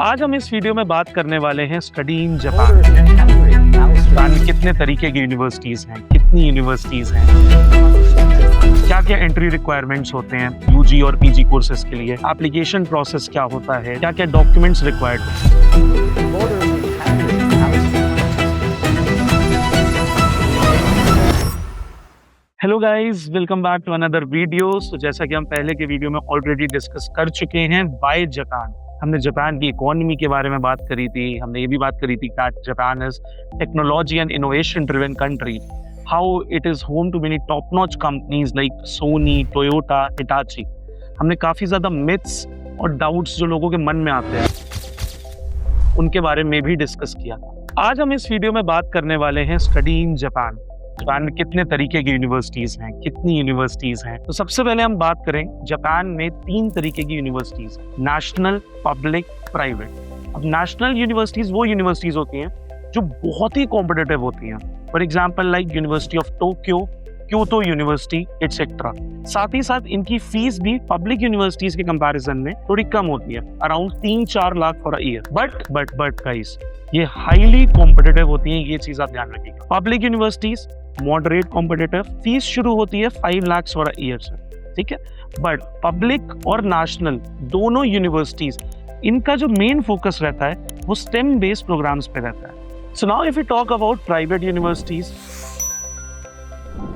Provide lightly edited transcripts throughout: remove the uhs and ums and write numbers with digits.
आज हम इस वीडियो में बात करने वाले हैं स्टडी इन जापान। जापान में कितने तरीके की यूनिवर्सिटीज हैं, कितनी यूनिवर्सिटीज हैं, क्या क्या एंट्री रिक्वायरमेंट्स होते हैं यूजी और पीजी कोर्सेज के लिए, एप्लीकेशन प्रोसेस क्या होता है, क्या क्या डॉक्यूमेंट्स रिक्वायर्ड होते हैं। Hello guys, welcome back to another video. तो जैसा कि हम पहले के वीडियो में ऑलरेडी डिस्कस कर चुके हैं व्हाई जापान, हमने जापान की इकोनॉमी के बारे में बात करी थी, हमने ये भी बात करी थी that Japan is technology and innovation driven country, how it is home to many top notch companies like Sony, Toyota, Hitachi. हमने काफ़ी ज़्यादा मिथ्स और डाउट्स जो लोगों के मन में आते हैं उनके बारे में भी डिस्कस किया। आज हम इस वीडियो में बात करने वाले हैं स्टडी इन जापान। जापान में कितने तरीके की यूनिवर्सिटीज हैं, कितनी यूनिवर्सिटीज हैं। तो सबसे पहले हम बात करें, जापान में 3 तरीके की यूनिवर्सिटीज, नेशनल, पब्लिक, प्राइवेट। अब नेशनल यूनिवर्सिटीज वो यूनिवर्सिटीज होती हैं जो बहुत ही कॉम्पिटिटिव होती हैं, for example like university of Tokyo, Kyoto university etcetera. साथ ही साथ इनकी फीस भी पब्लिक यूनिवर्सिटीज के कंपैरिजन में थोड़ी कम होती है, around 3-4 lakh for a year. But guys, ये हाईली कॉम्पिटिटिव होती हैं, ये चीज आप ध्यान रखिएगा। Public universities moderate competitive, fees शुरू होती है 5 लाख फॉर अ ईयर से, ठीक है। बट पब्लिक और नेशनल दोनों यूनिवर्सिटीज, इनका जो मेन फोकस रहता है वो स्टेम बेस्ड प्रोग्राम्स पे रहता है। सो now if you talk about private universities,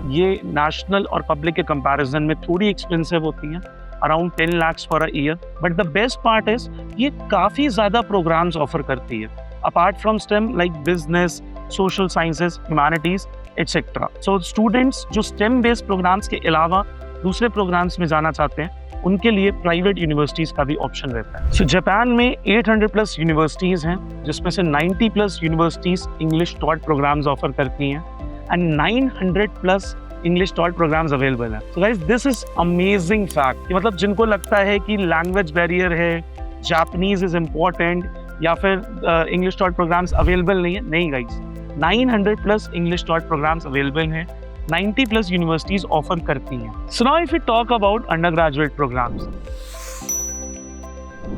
ये नेशनल और पब्लिक के कंपैरिजन में थोड़ी एक्सपेंसिव होती हैं, around 10 lakh for a year. But the best part is ये काफी ज्यादा प्रोग्राम्स ऑफर करती है apart from stem, like business, social sciences, humanities etcetera. So students जो स्टेम बेस्ड प्रोग्राम्स के अलावा दूसरे प्रोग्राम्स में जाना चाहते हैं, उनके लिए प्राइवेट यूनिवर्सिटीज का भी ऑप्शन रहता है। सो जापान में 800+ यूनिवर्सिटीज हैं, जिसमें से 90+ universities English taught programmes offer करती हैं and 900+ English taught programmes available हैं। So guys, this is amazing fact. मतलब जिनको लगता है कि लैंग्वेज बैरियर है, जापानीज इज इम्पोर्टेंट या फिर इंग्लिश टॉट प्रोग्राम्स अवेलेबल नहीं है, नहीं guys, 900+ English taught programmes available हैं, 90+ यूनिवर्सिटीज ऑफर करती हैं। So now if you talk about undergraduate programmes,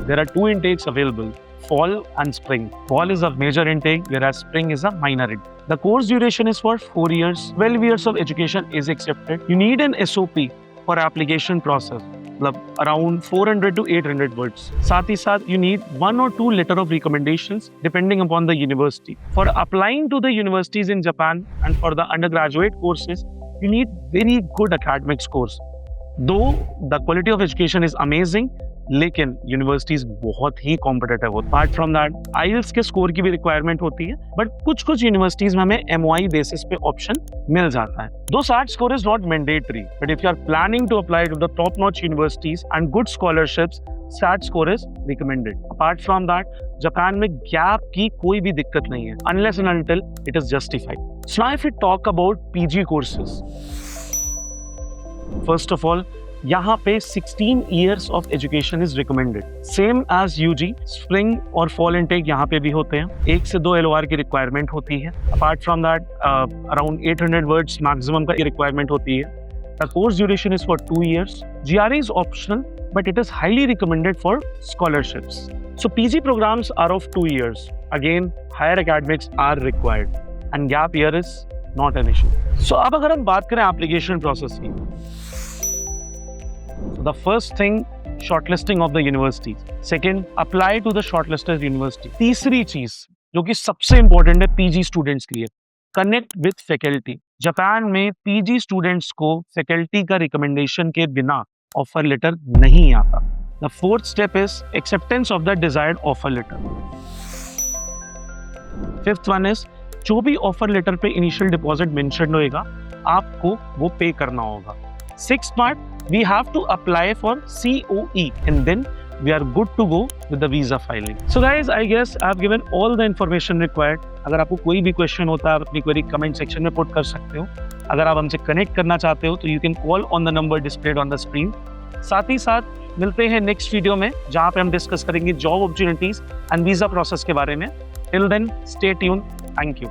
there are 2 intakes available, fall and spring. Fall is a major intake, whereas spring is a minor intake. The course duration is for 4 years. 12 years of education is accepted. You need an SOP for application process, मतलब around 400 to 800 words. साथ ही साथ you need 1 or 2 letter of recommendations depending upon the university. For applying to the universities in Japan and for the undergraduate courses, you need very good academic scores. Though the quality of education is amazing, लेकिन universities बहुत ही competitive होती है। Apart from that IELTS के score की भी requirement होती है, but कुछ यूनिवर्सिटीज में हमें MOI बेसिस पे ऑप्शन मिल जाता है। Though SAT score is not mandatory, but if you are planning to apply to the top notch universities and good scholarships, SAT score is recommended. Apart from that Japan में gap की कोई भी दिक्कत नहीं है, unless and until it is justified. So now if you talk about PG courses, first of all यहाँ पे 16 years of education is recommended, same as UG. Spring और फॉल इनटेक यहाँ पे भी होते हैं, 1 से 2 LOR की रिक्वायरमेंट होती है। Apart from that around 800 words maximum का रिक्वायरमेंट होती है। The course duration is for 2 years. GRE is optional, but it is highly recommended for scholarships. So PG programs are of 2 years. Again, higher academics are required, and gap year is not an issue. So अब अगर हम बात करें application process की, the first thing, shortlisting of the universities. Second, apply to the shortlisted university. तीसरी चीज जो कि सबसे इंपॉर्टेंट है पीजी स्टूडेंट्स के लिए, कनेक्ट विद फैकल्टी। जापान में पीजी स्टूडेंट्स को फैकल्टी का रिकमेंडेशन के बिना ऑफर लेटर नहीं आता। The fourth step is acceptance of the desired offer letter. Fifth one is, जो भी ऑफर लेटर पे इनिशियल डिपॉजिट मेंशन होएगा, आपको वो पे करना होगा। Sixth part, we have to apply for COE and then we are good to go with the visa filing. So guys, I guess I have given all the information required. अगर आपको कोई भी क्वेश्चन होता है, आप अपनी query comment section में put कर सकते हो। अगर आप हमसे कनेक्ट करना चाहते हो तो you can call on the number displayed on the screen. साथ ही साथ मिलते हैं नेक्स्ट वीडियो में, जहाँ पे हम डिस्कस करेंगे job opportunities and visa process के बारे में। Till then, stay tuned. Thank you.